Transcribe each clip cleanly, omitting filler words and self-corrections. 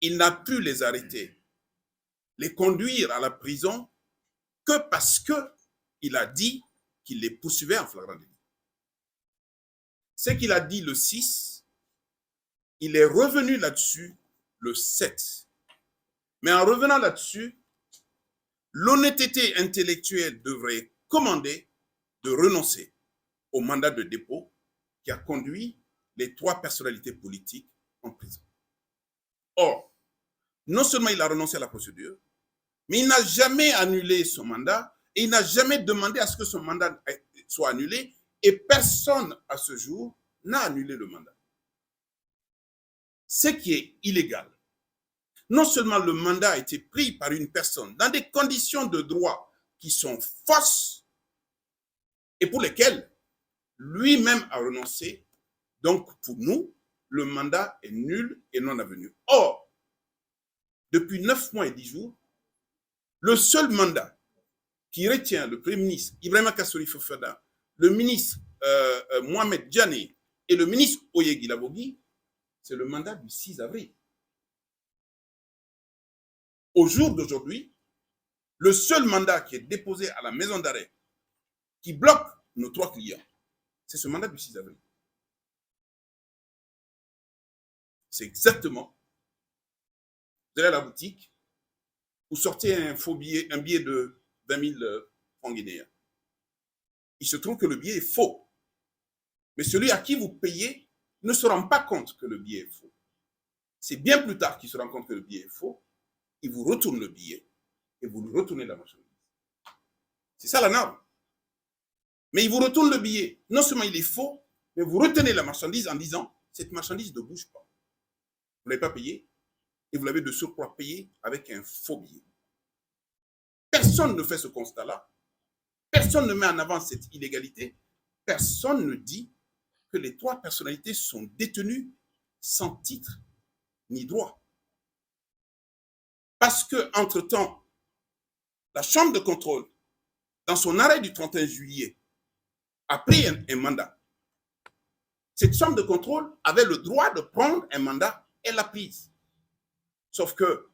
il n'a pu les arrêter, les conduire à la prison que parce qu'il a dit qu'il les poursuivait en flagrant délit. Ce qu'il a dit le 6, il est revenu là-dessus le 7. Mais en revenant là-dessus, l'honnêteté intellectuelle devrait commander de renoncer au mandat de dépôt qui a conduit les 3 personnalités politiques en prison. Or, non seulement il a renoncé à la procédure, mais il n'a jamais annulé son mandat et il n'a jamais demandé à ce que son mandat soit annulé et personne à ce jour n'a annulé le mandat. Ce qui est illégal. Non seulement le mandat a été pris par une personne dans des conditions de droit qui sont fausses et pour lesquelles lui-même a renoncé. Donc, pour nous, le mandat est nul et non avenu. Or, depuis 9 mois et 10 jours, le seul mandat qui retient le Premier ministre Ibrahima Kassori Fofana, le ministre Mohamed Djane et le ministre Oyegi Labogui, c'est le mandat du 6 avril. Au jour d'aujourd'hui, le seul mandat qui est déposé à la maison d'arrêt qui bloque nos 3 clients, c'est ce mandat du 6 avril. C'est exactement, vous allez à la boutique, vous sortez un faux billet, un billet de 20 000 francs guinéens. Il se trouve que le billet est faux. Mais celui à qui vous payez ne se rend pas compte que le billet est faux. C'est bien plus tard qu'il se rend compte que le billet est faux. Il vous retourne le billet et vous lui retournez la marchandise. C'est ça la norme. Mais il vous retourne le billet. Non seulement il est faux, mais vous retenez la marchandise en disant cette marchandise ne bouge pas. Vous ne l'avez pas payé et vous l'avez de surcroît payé avec un faux billet. Personne ne fait ce constat-là. Personne ne met en avant cette illégalité. Personne ne dit que les 3 personnalités sont détenues sans titre ni droit. Parce qu'entre-temps, la Chambre de contrôle, dans son arrêt du 31 juillet, a pris un mandat. Cette Chambre de contrôle avait le droit de prendre un mandat, elle l'a prise. Sauf que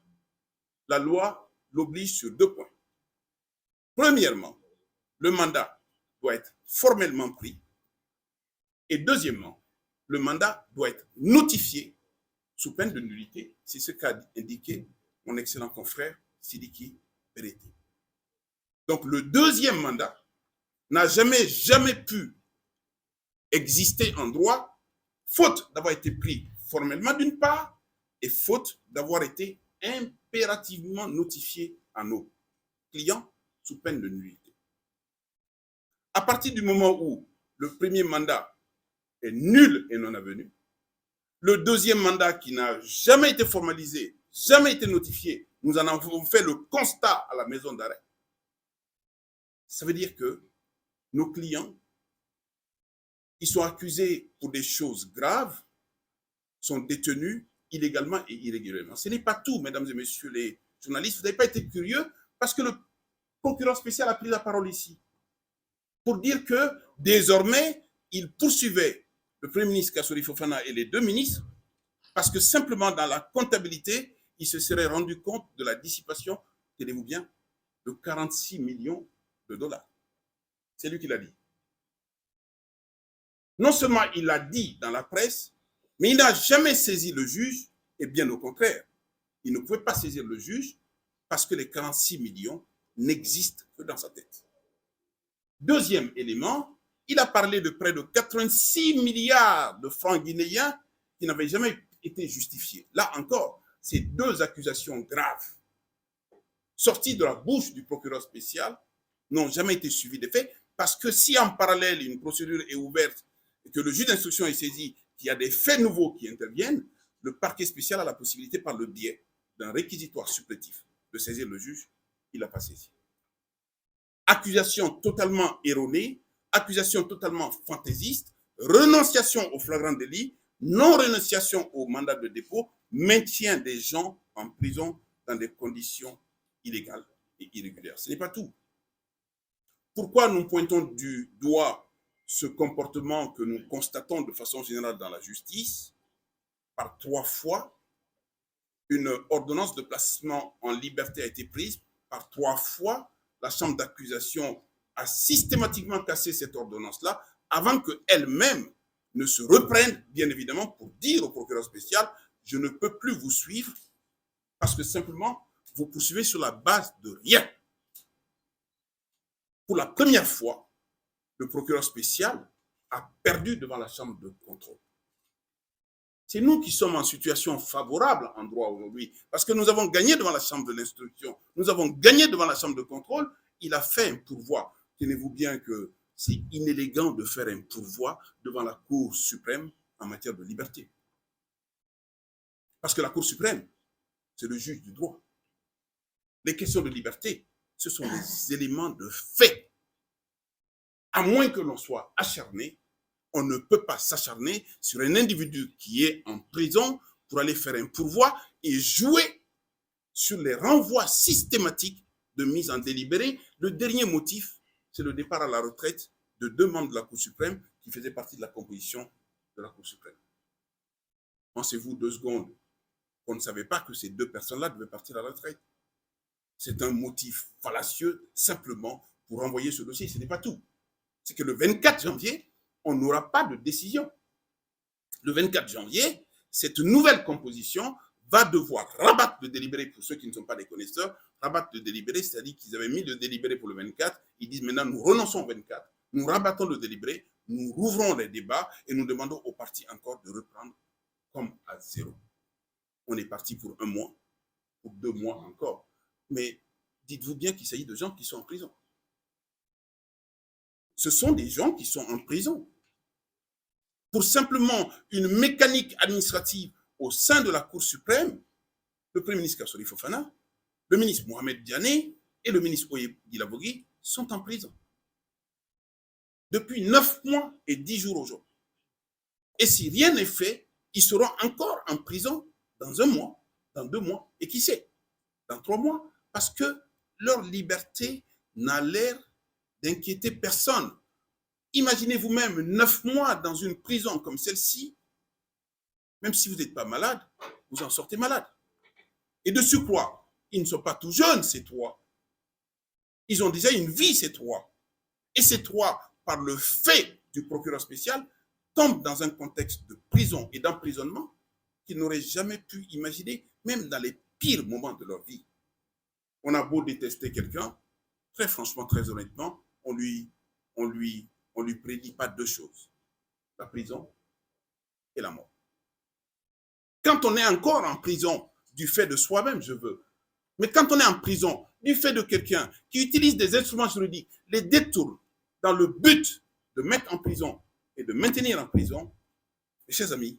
la loi l'oblige sur 2 points. Premièrement, le mandat doit être formellement pris. Et deuxièmement, le mandat doit être notifié sous peine de nullité. C'est ce qu'a indiqué mon excellent confrère Sidiki Berete. Donc le deuxième mandat n'a jamais pu exister en droit, faute d'avoir été pris formellement d'une part, et faute d'avoir été impérativement notifié à nos clients sous peine de nullité. À partir du moment où le premier mandat est nul et non avenu, le deuxième mandat qui n'a jamais été formalisé, jamais été notifié, nous en avons fait le constat à la maison d'arrêt. Ça veut dire que nos clients, ils sont accusés pour des choses graves, sont détenus illégalement et irrégulièrement. Ce n'est pas tout, mesdames et messieurs les journalistes. Vous n'avez pas été curieux parce que le procureur spécial a pris la parole ici pour dire que désormais, il poursuivait le Premier ministre Kassori Fofana et les 2 ministres parce que simplement dans la comptabilité, il se serait rendu compte de la dissipation, tenez-vous bien, de 46 millions de dollars. C'est lui qui l'a dit. Non seulement il l'a dit dans la presse, mais il n'a jamais saisi le juge, et bien au contraire, il ne pouvait pas saisir le juge parce que les 46 millions n'existent que dans sa tête. Deuxième élément, il a parlé de près de 86 milliards de francs guinéens qui n'avaient jamais été justifiés. Là encore, ces 2 accusations graves sorties de la bouche du procureur spécial n'ont jamais été suivies des faits parce que si en parallèle une procédure est ouverte et que le juge d'instruction est saisi, qu'il y a des faits nouveaux qui interviennent, le parquet spécial a la possibilité par le biais d'un réquisitoire supplétif de saisir le juge, il n'a pas saisi. Accusation totalement erronée, accusation totalement fantaisiste, renonciation au flagrant délit, non-renonciation au mandat de dépôt, maintien des gens en prison dans des conditions illégales et irrégulières. Ce n'est pas tout. Pourquoi nous pointons du doigt ce comportement que nous constatons de façon générale dans la justice par 3 fois? une ordonnance de placement en liberté a été prise par 3 fois. La chambre d'accusation a systématiquement cassé cette ordonnance-là avant qu'elle-même ne se reprenne, bien évidemment, pour dire au procureur spécial, je ne peux plus vous suivre parce que simplement, vous poursuivez sur la base de rien. Pour la première fois, le procureur spécial a perdu devant la chambre de contrôle. C'est nous qui sommes en situation favorable en droit aujourd'hui, parce que nous avons gagné devant la chambre de l'instruction, nous avons gagné devant la chambre de contrôle, il a fait un pourvoi. Tenez-vous bien que c'est inélégant de faire un pourvoi devant la Cour suprême en matière de liberté. Parce que la Cour suprême, c'est le juge du droit. Les questions de liberté, ce sont des éléments de fait. À moins que l'on soit acharné, on ne peut pas s'acharner sur un individu qui est en prison pour aller faire un pourvoi et jouer sur les renvois systématiques de mise en délibéré. Le dernier motif, c'est le départ à la retraite de 2 membres de la Cour suprême qui faisaient partie de la composition de la Cour suprême. Pensez-vous 2 secondes qu'on ne savait pas que ces 2 personnes-là devaient partir à la retraite? C'est un motif fallacieux simplement pour renvoyer ce dossier. Ce n'est pas tout. C'est que le 24 janvier, on n'aura pas de décision. Le 24 janvier, cette nouvelle composition va devoir rabattre le délibéré, pour ceux qui ne sont pas des connaisseurs, rabattre le délibéré, c'est-à-dire qu'ils avaient mis le délibéré pour le 24, ils disent maintenant nous renonçons au 24, nous rabattons le délibéré, nous rouvrons les débats et nous demandons aux parties encore de reprendre comme à zéro. On est parti pour 1 mois, pour 2 mois encore, mais dites-vous bien qu'il s'agit de gens qui sont en prison. Ce sont des gens qui sont en prison pour simplement une mécanique administrative au sein de la Cour suprême. Le Premier ministre Kassori Fofana, le ministre Mohamed Diané et le ministre Oye Dilabogui sont en prison depuis 9 mois et 10 jours aujourd'hui. Et si rien n'est fait, ils seront encore en prison dans 1 mois, dans 2 mois, et qui sait, dans 3 mois, parce que leur liberté n'a l'air d'inquiéter personne. Imaginez vous-même 9 mois dans une prison comme celle-ci, même si vous n'êtes pas malade, vous en sortez malade. Et de surcroît, ils ne sont pas tout jeunes, ces 3. Ils ont déjà une vie, ces 3. Et ces 3, par le fait du procureur spécial, tombent dans un contexte de prison et d'emprisonnement qu'ils n'auraient jamais pu imaginer, même dans les pires moments de leur vie. On a beau détester quelqu'un, très franchement, très honnêtement, on lui prédit pas 2 choses, la prison et la mort. Quand on est encore en prison du fait de soi-même, je veux, mais quand on est en prison du fait de quelqu'un qui utilise des instruments juridiques, les détourne dans le but de mettre en prison et de maintenir en prison, mes chers amis,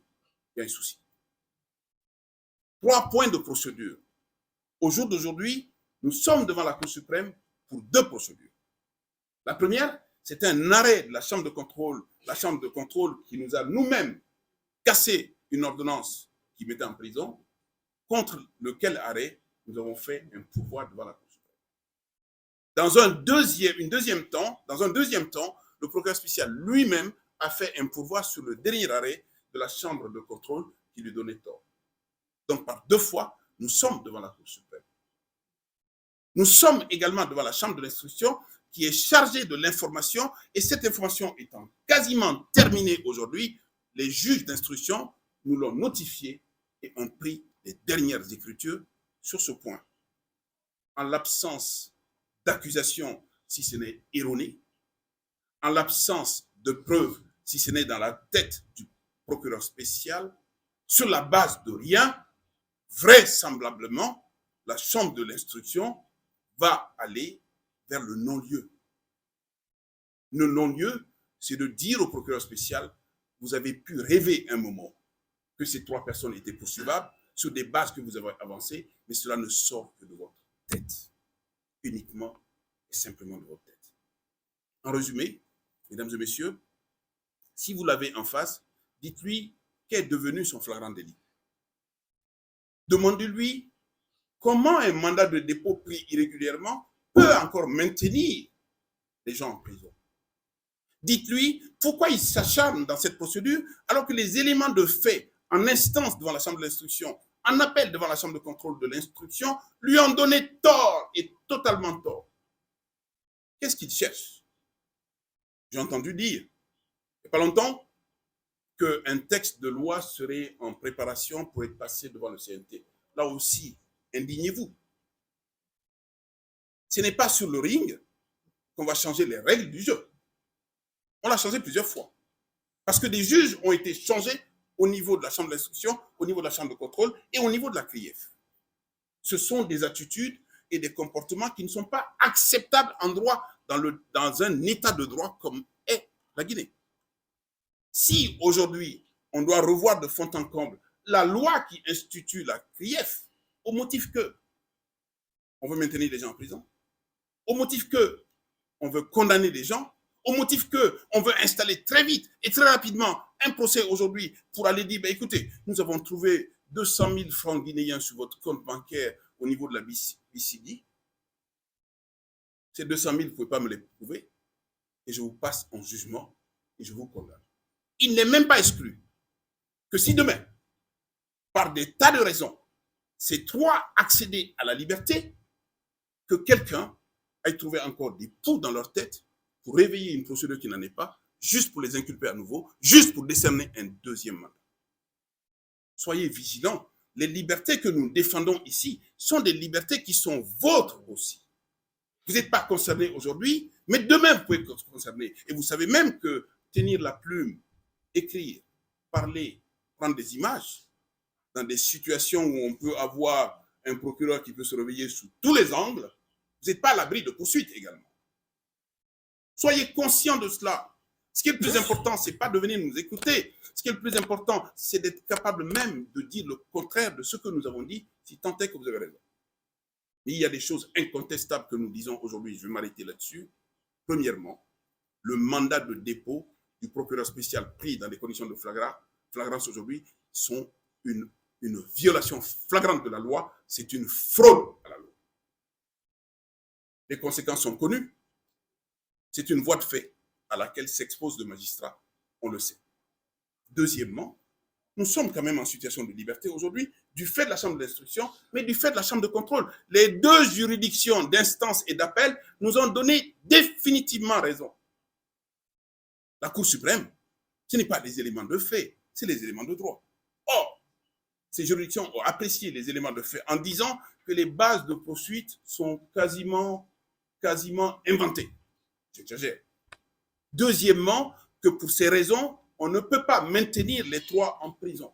il y a un souci. 3 points de procédure. Au jour d'aujourd'hui, nous sommes devant la Cour suprême pour 2 procédures. La première, c'est un arrêt de la chambre de contrôle qui nous a nous-mêmes cassé une ordonnance qui mettait en prison, contre lequel arrêt nous avons fait un pourvoi devant la Cour suprême. Dans un deuxième temps, le procureur spécial lui-même a fait un pourvoi sur le dernier arrêt de la chambre de contrôle qui lui donnait tort. Donc par 2 fois, nous sommes devant la Cour suprême. Nous sommes également devant la chambre de l'instruction qui est chargée de l'information, et cette information étant quasiment terminée aujourd'hui, les juges d'instruction nous l'ont notifié et ont pris les dernières écritures sur ce point. En l'absence d'accusation, si ce n'est erroné, en l'absence de preuves, si ce n'est dans la tête du procureur spécial, sur la base de rien, vraisemblablement, la chambre de l'instruction va aller vers le non-lieu. Le non-lieu, c'est de dire au procureur spécial, vous avez pu rêver un moment que ces 3 personnes étaient poursuivables sur des bases que vous avez avancées, mais cela ne sort que de votre tête, uniquement et simplement de votre tête. En résumé, mesdames et messieurs, si vous l'avez en face, dites-lui qu'est devenu son flagrant délit. Demandez-lui comment un mandat de dépôt pris irrégulièrement peut encore maintenir les gens en prison. Dites-lui pourquoi il s'acharne dans cette procédure alors que les éléments de fait en instance devant la chambre de l'instruction en appel devant la chambre de contrôle de l'instruction, lui ont donné tort et totalement tort. Qu'est-ce qu'ils cherchent? J'ai entendu dire, il n'y a pas longtemps, qu'un texte de loi serait en préparation pour être passé devant le CNT. Là aussi, indignez-vous. Ce n'est pas sur le ring qu'on va changer les règles du jeu. On l'a changé plusieurs fois. Parce que des juges ont été changés au niveau de la chambre d'instruction, au niveau de la chambre de contrôle et au niveau de la CRIEF. Ce sont des attitudes et des comportements qui ne sont pas acceptables en droit dans un état de droit comme est la Guinée. Si aujourd'hui, on doit revoir de fond en comble la loi qui institue la CRIEF, au motif que on veut maintenir les gens en prison, au motif que on veut condamner les gens, au motif qu'on veut installer très vite et très rapidement un procès aujourd'hui pour aller dire, ben écoutez, nous avons trouvé 200 000 francs guinéens sur votre compte bancaire au niveau de la BCD. Ces 200 000, vous ne pouvez pas me les prouver et je vous passe en jugement et je vous condamne. Il n'est même pas exclu que si demain, par des tas de raisons, ces trois accéder à la liberté, que quelqu'un aille trouver encore des poux dans leur tête pour réveiller une procédure qui n'en est pas, juste pour les inculper à nouveau, juste pour décerner un deuxième mandat. Soyez vigilants. Les libertés que nous défendons ici sont des libertés qui sont vôtres aussi. Vous n'êtes pas concernés aujourd'hui, mais demain vous pouvez être concernés. Et vous savez même que tenir la plume, écrire, parler, prendre des images, dans des situations où on peut avoir un procureur qui peut se réveiller sous tous les angles, vous n'êtes pas à l'abri de poursuites également. Soyez conscients de cela. Ce qui est le plus important, ce n'est pas de venir nous écouter. Ce qui est le plus important, c'est d'être capable même de dire le contraire de ce que nous avons dit, si tant est que vous avez raison. Mais il y a des choses incontestables que nous disons aujourd'hui, je vais m'arrêter là-dessus. Premièrement, le mandat de dépôt du procureur spécial pris dans les conditions de flagrance aujourd'hui sont une violation flagrante de la loi, c'est une fraude à la loi. Les conséquences sont connues. C'est une voie de fait à laquelle s'exposent les magistrats, on le sait. Deuxièmement, nous sommes quand même en situation de liberté aujourd'hui, du fait de la chambre d'instruction, mais du fait de la chambre de contrôle. Les deux juridictions d'instance et d'appel nous ont donné définitivement raison. La Cour suprême, ce n'est pas des éléments de fait, c'est les éléments de droit. Or, ces juridictions ont apprécié les éléments de fait en disant que les bases de poursuite sont quasiment inventées. J'exagère. Deuxièmement, que pour ces raisons, on ne peut pas maintenir les trois en prison.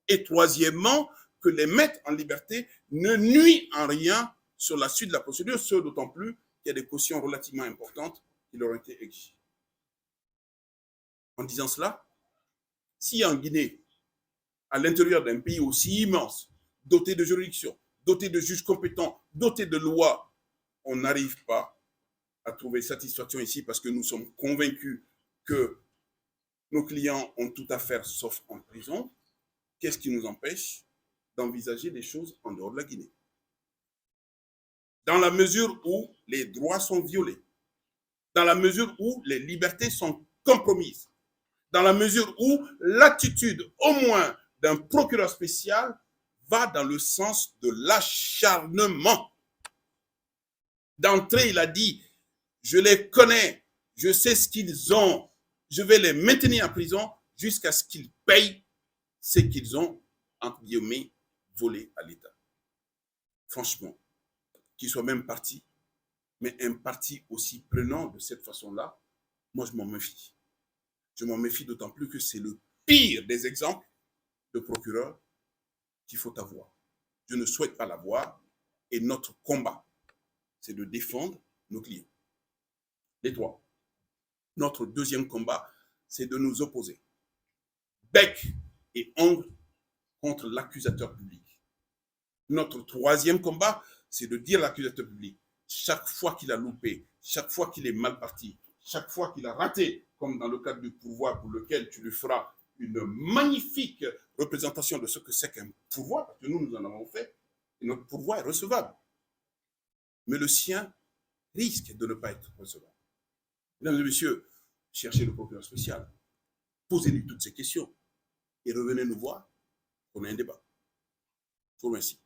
Et troisièmement, que les mettre en liberté ne nuit en rien sur la suite de la procédure, ce d'autant plus qu'il y a des cautions relativement importantes qui leur ont été exigées. En disant cela, si en Guinée, à l'intérieur d'un pays aussi immense, doté de juridictions, doté de juges compétents, doté de lois, on n'arrive pas à trouver satisfaction ici parce que nous sommes convaincus que nos clients ont tout à faire sauf en prison, qu'est-ce qui nous empêche d'envisager des choses en dehors de la Guinée? Dans la mesure où les droits sont violés, dans la mesure où les libertés sont compromises, dans la mesure où l'attitude, au moins d'un procureur spécial, va dans le sens de l'acharnement. D'entrée, il a dit, je les connais, je sais ce qu'ils ont, je vais les maintenir en prison jusqu'à ce qu'ils payent ce qu'ils ont, entre guillemets, volé à l'État. Franchement, qu'ils soient même partis, mais un parti aussi prenant de cette façon-là, moi je m'en méfie. Je m'en méfie d'autant plus que c'est le pire des exemples de procureur qu'il faut avoir. Je ne souhaite pas l'avoir et notre combat, c'est de défendre nos clients. Les trois. Notre deuxième combat, c'est de nous opposer, bec et ongle, contre l'accusateur public. Notre troisième combat, c'est de dire à l'accusateur public, chaque fois qu'il a loupé, chaque fois qu'il est mal parti, chaque fois qu'il a raté, comme dans le cadre du pourvoi pour lequel tu lui feras une magnifique représentation de ce que c'est qu'un pourvoi, parce que nous en avons fait, et notre pourvoi est recevable. Mais le sien risque de ne pas être recevable. Mesdames et messieurs, cherchez le procureur spécial, posez-lui toutes ces questions et revenez nous voir, on a un débat. Je vous remercie.